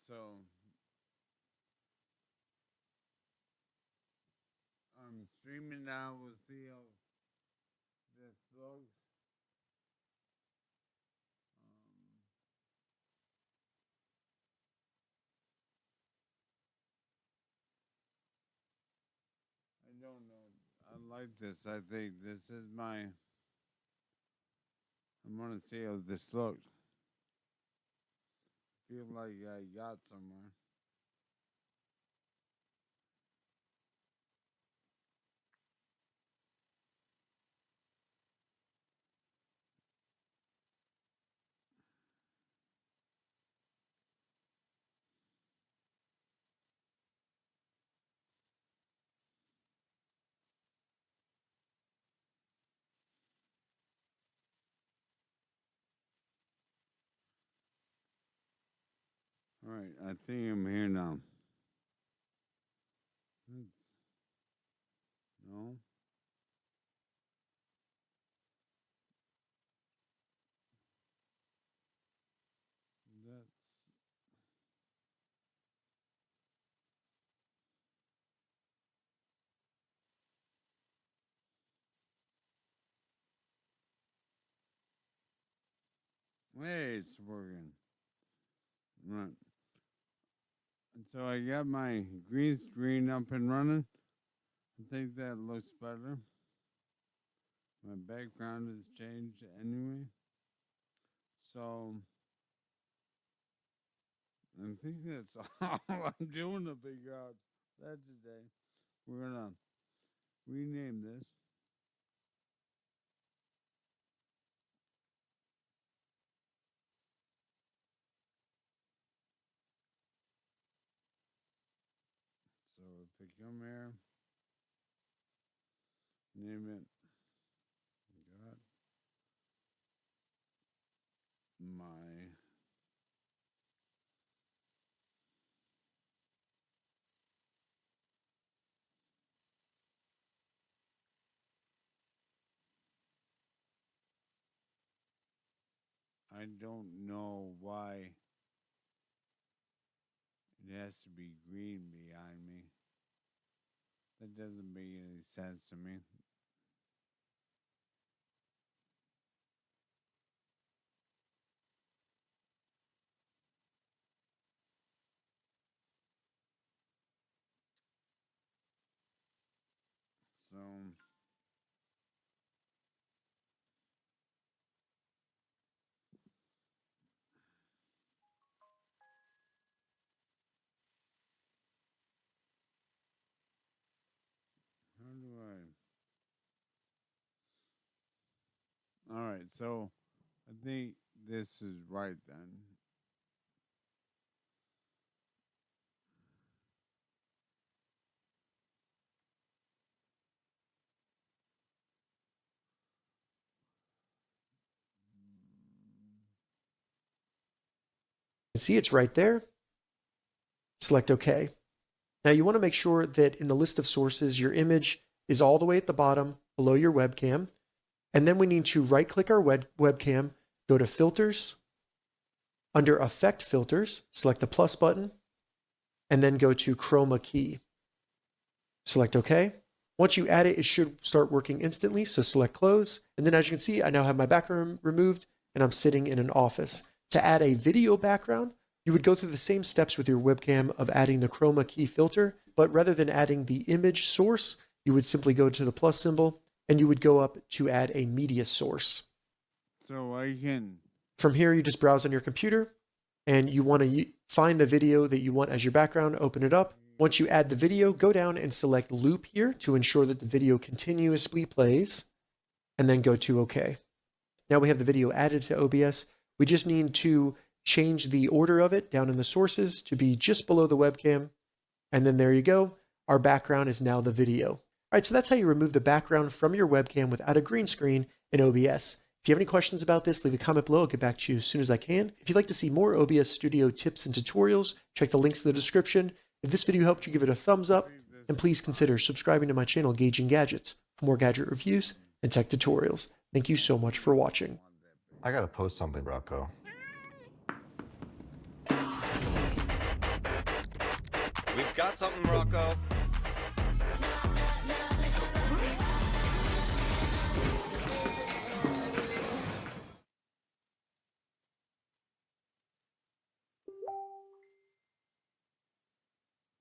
So I'm streaming now. We'll see how this looks. I don't know. I like this. I think this is my. I want to see how this looks. Feel like I got somewhere. All right, I think I'm here now. No. That's hey, it's working. Right. And so I got my green screen up and running. I think that looks better. My background has changed anyway. So I think that's all I'm doing to figure out that today. We're gonna rename this. So if I come here, name it got my I don't know why it has to be green behind me. That doesn't make any sense to me. So how do I? All right, so I think this is right then. See, it's right there. Select OK. Now you want to make sure that in the list of sources, your image is all the way at the bottom below your webcam. And then we need to right click our webcam, go to Filters. Under Effect Filters, select the plus button, and then go to Chroma Key. Select OK. Once you add it, it should start working instantly, so select Close. And then as you can see, I now have my background removed, and I'm sitting in an office. To add a video background, you would go through the same steps with your webcam of adding the Chroma Key filter, but rather than adding the image source, you would simply go to the plus symbol, and you would go up to add a media source. So I can. From here, you just browse on your computer, and you want to find the video that you want as your background, open it up. Once you add the video, go down and select Loop here to ensure that the video continuously plays, and then go to OK. Now we have the video added to OBS. We just need to change the order of it down in the sources to be just below the webcam. And then there you go. Our background is now the video. All right, so that's how you remove the background from your webcam without a green screen in OBS. If you have any questions about this, leave a comment below. I'll get back to you as soon as I can. If you'd like to see more OBS Studio tips and tutorials, check the links in the description. If this video helped you, give it a thumbs up, and please consider subscribing to my channel, Gauging Gadgets, for more gadget reviews and tech tutorials. Thank you so much for watching. I gotta post something, Rocco. We've got something, Rocco.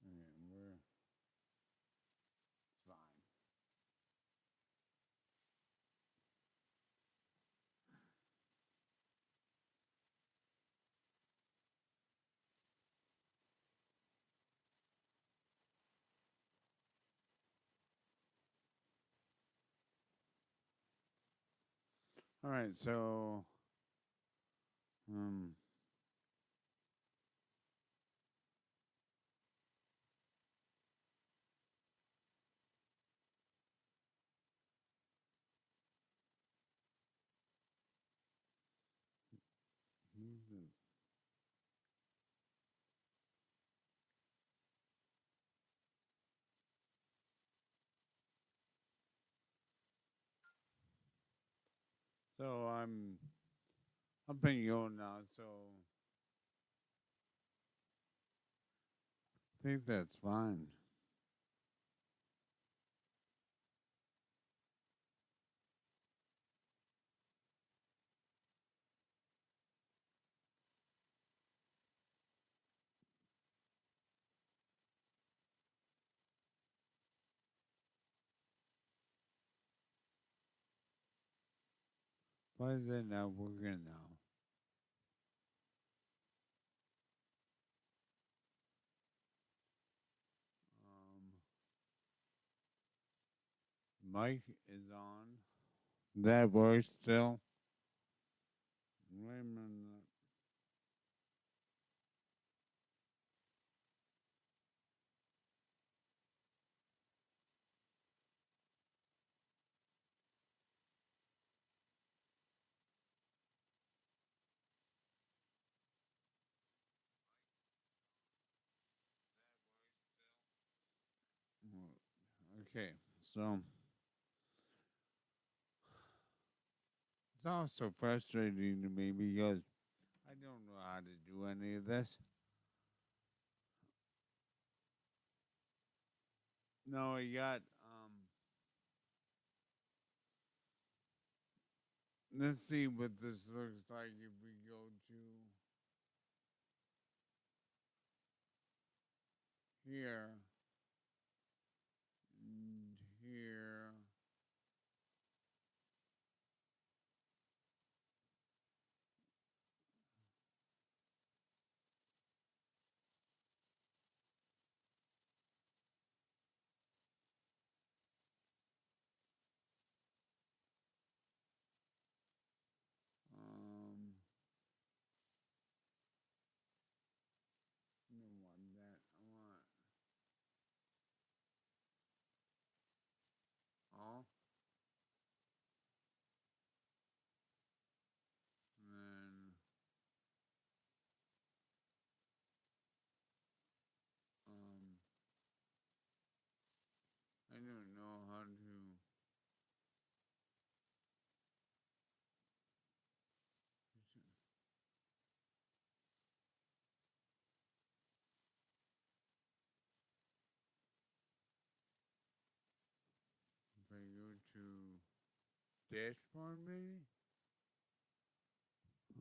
And we're it's fine. All right, so um who's this? So I'm paying you now, so I think that's fine. Why is that not working now? Mic is on. That works still. Wait a minute. Okay, so it's also frustrating to me because I don't know how to do any of this. No, I got let's see what this looks like if we go to here and here. Um, I don't want that. I want all. And then um, I don't know how to. If I go to dashboard, maybe.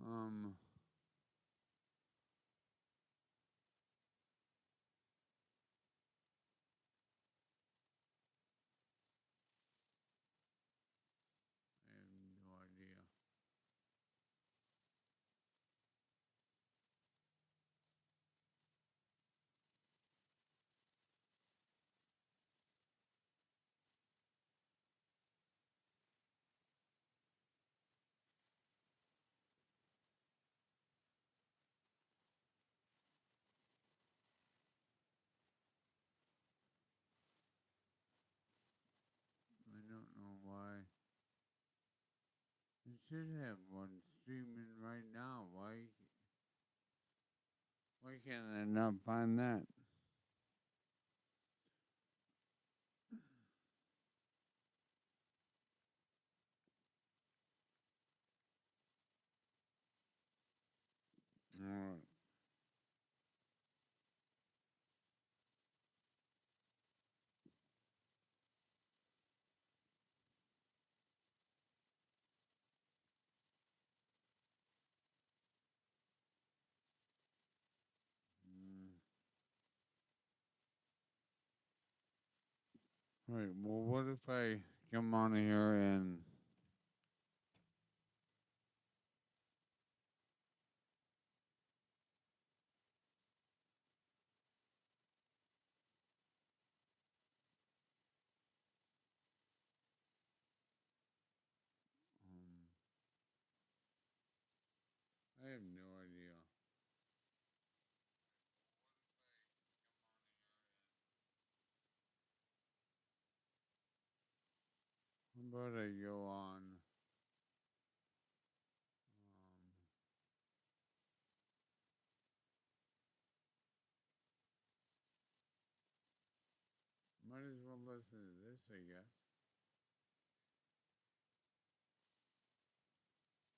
Um, I have no idea. I don't know why. It should have one streaming right now. Why can't I not find that? Alright. Right. Well, what if I come on here and I have no idea. How about I go on? Might as well listen to this, I guess.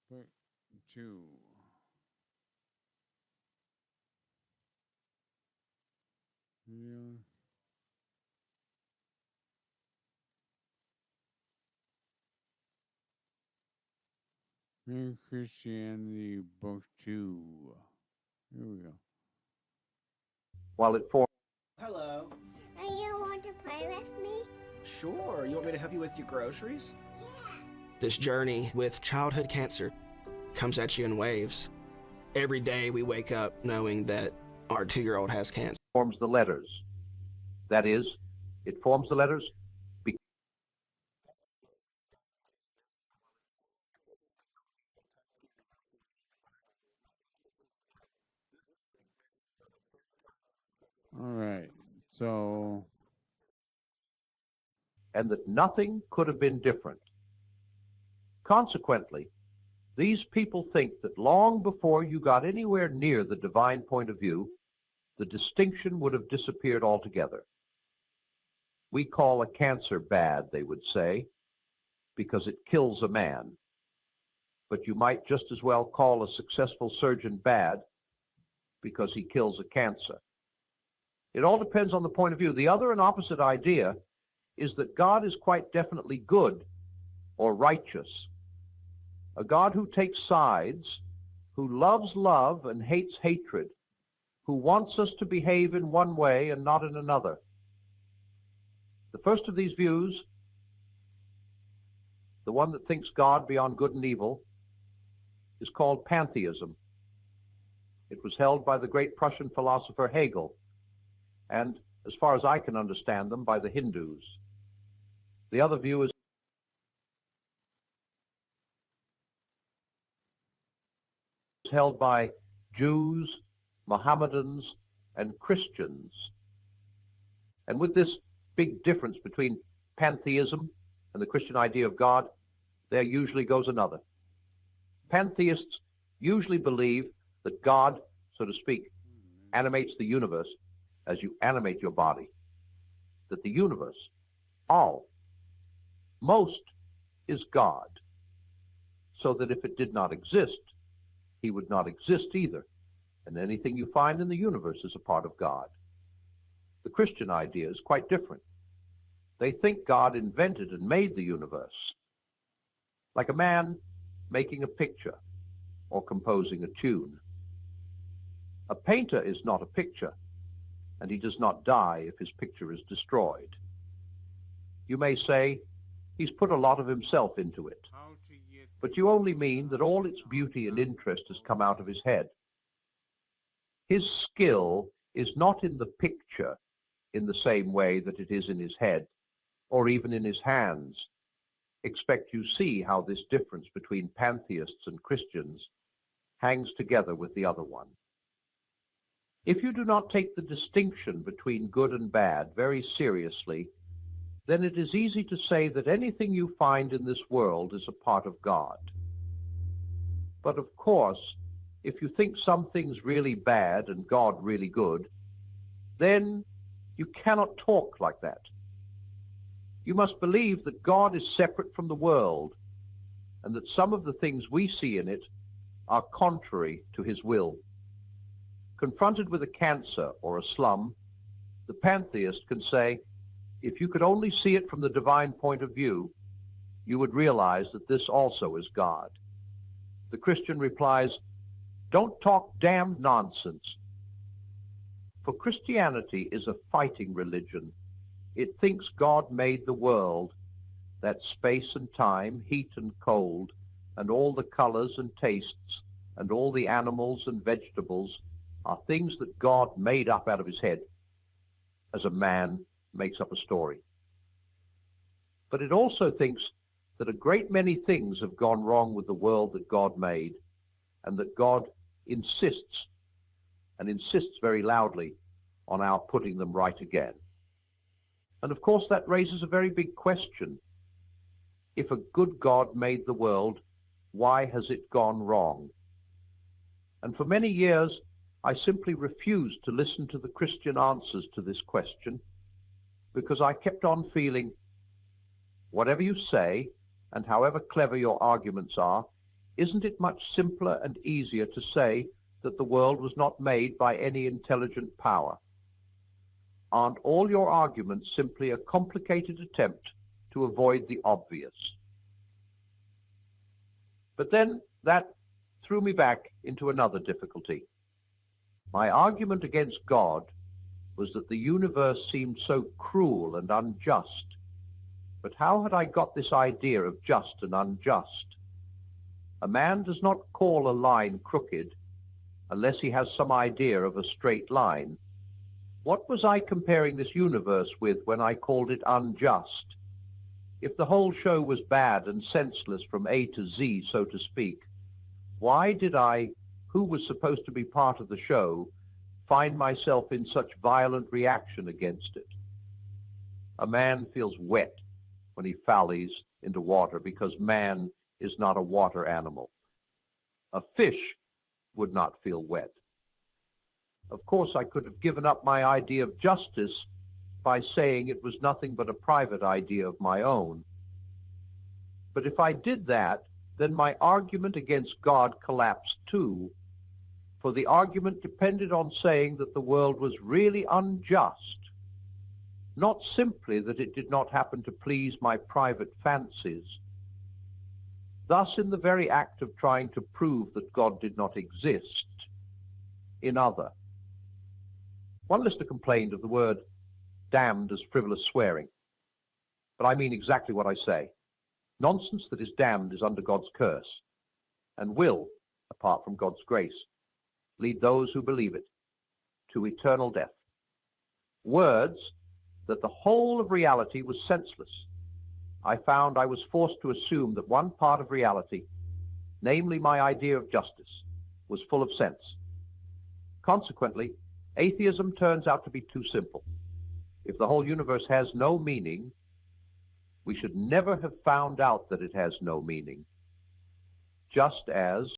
But two. Yeah. Mere Christianity, Book 2. Here we go. While it forms Hello. Do you want to play with me? Sure. You want me to help you with your groceries? This journey with childhood cancer comes at you in waves. Every day we wake up knowing that our 2-year-old has cancer. the letters. That is, it forms the letters. All right. So, And that nothing could have been different. Consequently, these people think that long before you got anywhere near the divine point of view, the distinction would have disappeared altogether. We call a cancer bad, they would say, because it kills a man. But you might just as well call a successful surgeon bad because he kills a cancer. It all depends on the point of view. The other and opposite idea is that God is quite definitely good or righteous. A God who takes sides, who loves love and hates hatred, who wants us to behave in one way and not in another. The first of these views, the one that thinks God beyond good and evil, is called pantheism. It was held by the great Prussian philosopher Hegel, and, as far as I can understand them, by the Hindus. The other view is held by Jews, Mohammedans, and Christians. And with this big difference between pantheism and the Christian idea of God, there usually goes another. Pantheists usually believe that God, so to speak, animates the universe as you animate your body. That the universe, all, most, is God. So that if it did not exist, he would not exist either. And anything you find in the universe is a part of God. The Christian idea is quite different. They think God invented and made the universe, like a man making a picture or composing a tune. A painter is not a picture, and he does not die if his picture is destroyed. You may say, he's put a lot of himself into it, but you only mean that all its beauty and interest has come out of his head. His skill is not in the picture in the same way that it is in his head, or even in his hands. Expect you see how this difference between pantheists and Christians hangs together with the other one. If you do not take the distinction between good and bad very seriously, then it is easy to say that anything you find in this world is a part of God. But of course, if you think something's really bad and God really good, then you cannot talk like that. You must believe that God is separate from the world, and that some of the things we see in it are contrary to his will. Confronted with a cancer or a slum, the pantheist can say, if you could only see it from the divine point of view, you would realize that this also is God. The Christian replies, don't talk damned nonsense. For Christianity is a fighting religion. it thinks God made the world, that space and time, heat and cold, and all the colors and tastes, and all the animals and vegetables are things that God made up out of his head, as a man makes up a story. But it also thinks that a great many things have gone wrong with the world that God made, and that God insists, and insists very loudly, on our putting them right again. And of course that raises a very big question. If a good God made the world, why has it gone wrong? And for many years, I simply refused to listen to the Christian answers to this question, because I kept on feeling, whatever you say, and however clever your arguments are, isn't it much simpler and easier to say that the world was not made by any intelligent power? Aren't all your arguments simply a complicated attempt to avoid the obvious? But then that threw me back into another difficulty. My argument against God was that the universe seemed so cruel and unjust. But how had I got this idea of just and unjust? A man does not call a line crooked unless he has some idea of a straight line. What was I comparing this universe with when I called it unjust? If the whole show was bad and senseless from A to Z, so to speak, why did I, who was supposed to be part of the show, find myself in such violent reaction against it? A man feels wet when he fallies into water because man is not a water animal. A fish would not feel wet. Of course, I could have given up my idea of justice by saying it was nothing but a private idea of my own. But if I did that, then my argument against God collapsed too, for the argument depended on saying that the world was really unjust, not simply that it did not happen to please my private fancies. Thus, in the very act of trying to prove that God did not exist, in other. One listener complained of the word damned as frivolous swearing, but I mean exactly what I say. Nonsense that is damned is under God's curse, and will, apart from God's grace, lead those who believe it to eternal death. Words that the whole of reality was senseless. I found I was forced to assume that one part of reality, namely my idea of justice, was full of sense. Consequently, atheism turns out to be too simple. If the whole universe has no meaning, we should never have found out that it has no meaning. Just as